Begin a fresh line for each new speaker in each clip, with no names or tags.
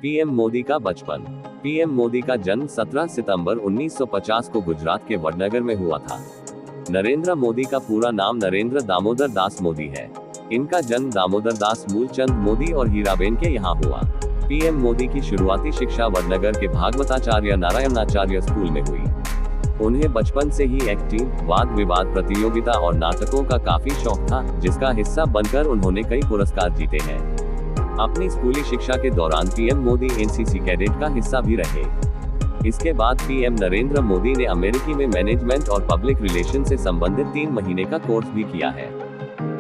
PM Modi का बचपन। PM Modi का जन्म 17 सितंबर 1950 को गुजरात के वडनगर में हुआ था। नरेंद्र मोदी का पूरा नाम नरेंद्र दामोदर दास मोदी है। इनका जन्म दामोदर दास मूलचंद मोदी और हीराबेन के यहाँ हुआ। पीएम मोदी की शुरुआती शिक्षा वडनगर के भागवताचार्य नारायणाचार्य स्कूल में हुई। उन्हें बचपन से ही एक्टिंग, वाद विवाद प्रतियोगिता और नाटकों का काफी शौक था, जिसका हिस्सा बनकर उन्होंने कई पुरस्कार जीते हैं। अपनी स्कूली शिक्षा के दौरान पीएम मोदी एनसीसी कैडेट का हिस्सा भी रहे। इसके बाद पीएम नरेंद्र मोदी ने अमेरिकी में मैनेजमेंट और पब्लिक रिलेशन से संबंधित 3 महीने का कोर्स भी किया है।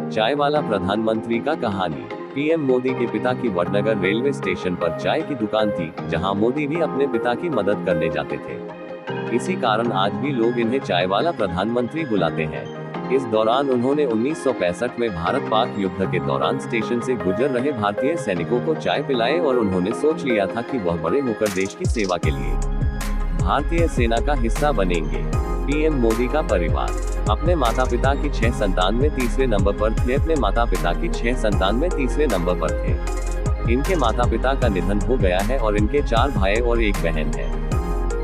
चाय वाला प्रधानमंत्री का कहानी। पीएम मोदी के पिता की वडनगर रेलवे स्टेशन पर चाय की दुकान थी, जहां मोदी भी अपने पिता की मदद करने जाते थे। इसी कारण आज भी लोग इन्हें चाय वाला प्रधानमंत्री बुलाते हैं। इस दौरान उन्होंने 1965 में भारत पाक युद्ध के दौरान स्टेशन से गुजर रहे भारतीय सैनिकों को चाय पिलाए और उन्होंने सोच लिया था कि वह बड़े होकर देश की सेवा के लिए भारतीय सेना का हिस्सा बनेंगे। पीएम मोदी का परिवार। अपने माता पिता की 6 संतान में तीसरे नंबर पर थे। अपने माता पिता की 6 संतान में तीसरे नंबर पर थे। इनके माता पिता का निधन हो गया है और इनके 4 भाई और 1 बहन है।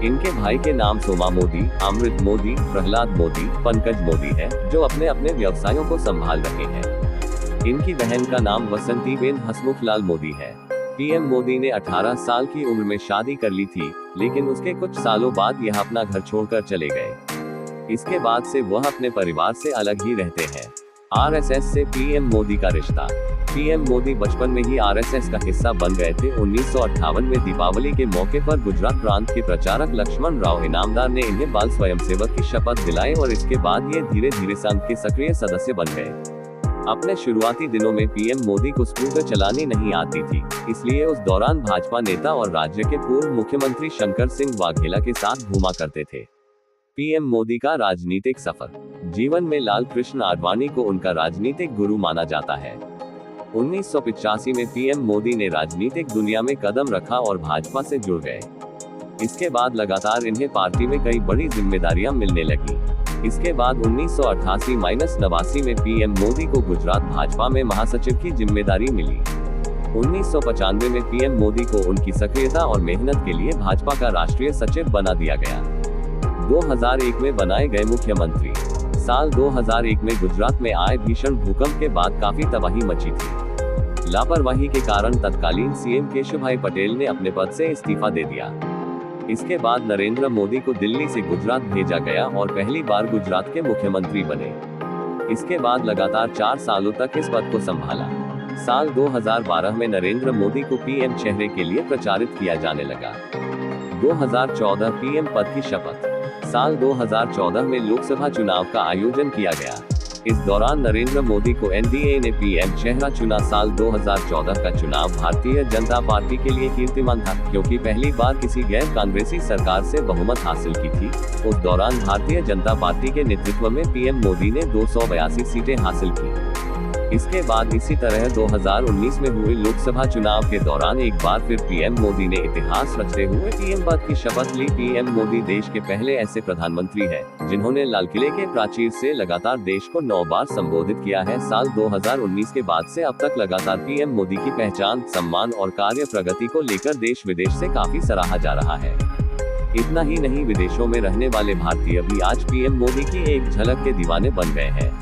इनके भाई के नाम सोमा मोदी, अमृत मोदी, प्रहलाद मोदी, पंकज मोदी है, जो अपने अपने व्यवसायों को संभाल रहे हैं। इनकी बहन का नाम वसंतीबेन हसमुखलाल मोदी है। पीएम मोदी ने 18 साल की उम्र में शादी कर ली थी, लेकिन उसके कुछ सालों बाद यह अपना घर छोड़कर चले गए। इसके बाद से वह अपने परिवार से अलग ही रहते हैं। आरएसएस से पीएम मोदी का रिश्ता। पीएम मोदी बचपन में ही आरएसएस का हिस्सा बन गए थे। 1958 में दीपावली के मौके पर गुजरात प्रांत के प्रचारक लक्ष्मण राव इनामदार ने इन्हें बाल स्वयंसेवक की शपथ दिलाई और इसके बाद ये धीरे धीरे संघ के सक्रिय सदस्य बन गए। अपने शुरुआती दिनों में पीएम मोदी को स्कूटर चलानी नहीं आती थी, इसलिए उस दौरान भाजपा नेता और राज्य के पूर्व मुख्यमंत्री शंकर सिंह वाघेला के साथ घूमा करते थे। पीएम मोदी का राजनीतिक सफर। जीवन में लाल कृष्ण आडवाणी को उनका राजनीतिक गुरु माना जाता है। 1985 में पीएम मोदी ने राजनीतिक दुनिया में कदम रखा और भाजपा से जुड़ गए। इसके बाद लगातार इन्हें पार्टी में कई बड़ी जिम्मेदारियां मिलने लगी। इसके बाद 1988-89 में पीएम मोदी को गुजरात भाजपा में महासचिव की जिम्मेदारी मिली। 1995 में पीएम मोदी को उनकी सक्रियता और मेहनत के लिए भाजपा का राष्ट्रीय सचिव बना दिया गया। 2001 में बनाए गए मुख्यमंत्री। साल 2001 में गुजरात में आए भीषण भूकंप के बाद काफी तबाही मची थी। लापरवाही के कारण तत्कालीन सीएम केशुभाई पटेल ने अपने पद से इस्तीफा दे दिया। इसके बाद नरेंद्र मोदी को दिल्ली से गुजरात भेजा गया और पहली बार गुजरात के मुख्यमंत्री बने। इसके बाद लगातार 4 सालों तक इस पद को संभाला। साल 2012 में नरेंद्र मोदी को पीएम चेहरे के लिए प्रचारित किया जाने लगा। 2014 पीएम पद की शपथ। साल 2014 में लोकसभा चुनाव का आयोजन किया गया। इस दौरान नरेंद्र मोदी को एनडीए ने पीएम चेहरा चुना। साल 2014 का चुनाव भारतीय जनता पार्टी के लिए कीर्तिमान था, क्योंकि पहली बार किसी गैर कांग्रेसी सरकार से बहुमत हासिल की थी। उस दौरान भारतीय जनता पार्टी के नेतृत्व में पीएम मोदी ने 282 सीटें हासिल की। इसके बाद इसी तरह 2019 में हुए लोकसभा चुनाव के दौरान एक बार फिर पीएम मोदी ने इतिहास रचते हुए पीएम पद की शपथ ली। पीएम मोदी देश के पहले ऐसे प्रधानमंत्री हैं, जिन्होंने लाल किले के प्राचीर से लगातार देश को 9 बार संबोधित किया है। साल 2019 के बाद से अब तक लगातार पीएम मोदी की पहचान, सम्मान और कार्य प्रगति को लेकर देश विदेश से काफी सराहा जा रहा है। इतना ही नहीं, विदेशों में रहने वाले भारतीय भी आज पीएम मोदी की एक झलक के दीवाने बन गए हैं।